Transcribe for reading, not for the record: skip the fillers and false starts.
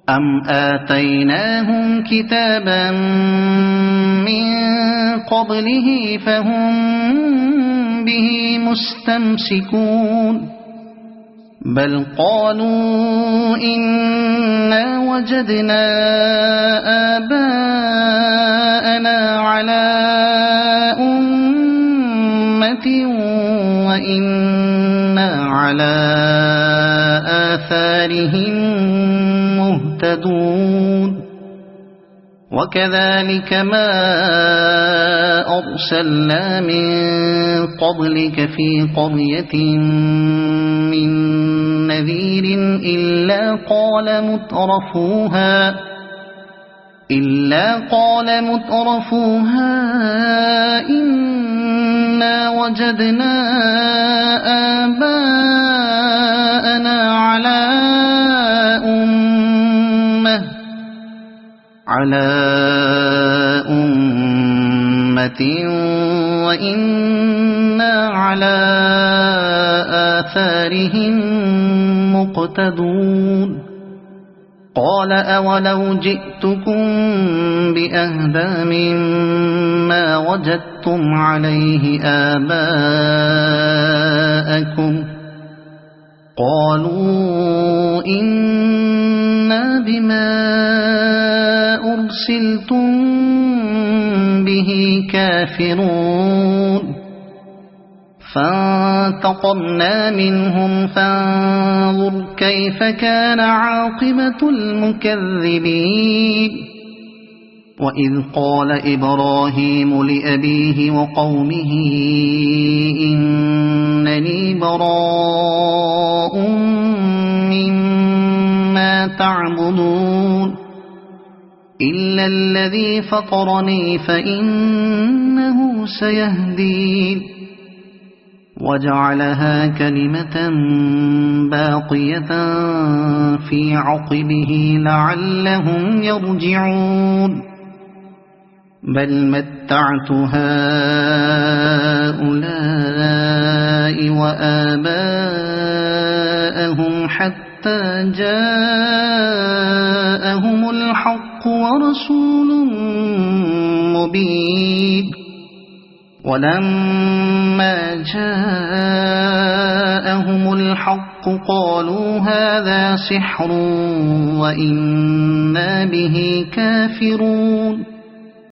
أم آتيناهم كتابا من قبله فهم به مستمسكون بل قالوا إنا وجدنا آباءنا على أمة وإنا على آثارهم مهتدون وكذلك ما أرسلنا من قبلك في قرية من نذير إلا قال مترفوها إنا وجدنا آباءنا على أمة وإنا على آثارهم مقتدون قال أولو جئتكم بأهدى مما وجدتم عليه آباءكم قالوا إنا بما أرسلتم به كافرون فانتقمنا منهم فانظر كيف كان عاقبة المكذبين وإذ قال إبراهيم لأبيه وقومه إنني براء مما تعبدون إلا الذي فطرني فإنه سيهدين وجعلها كلمة باقية في عقبه لعلهم يرجعون بل متعت هؤلاء وآباءهم حتى جاءهم الحق ورسول مبين ولما جاءهم الحق قالوا هذا سحر وإنا به كافرون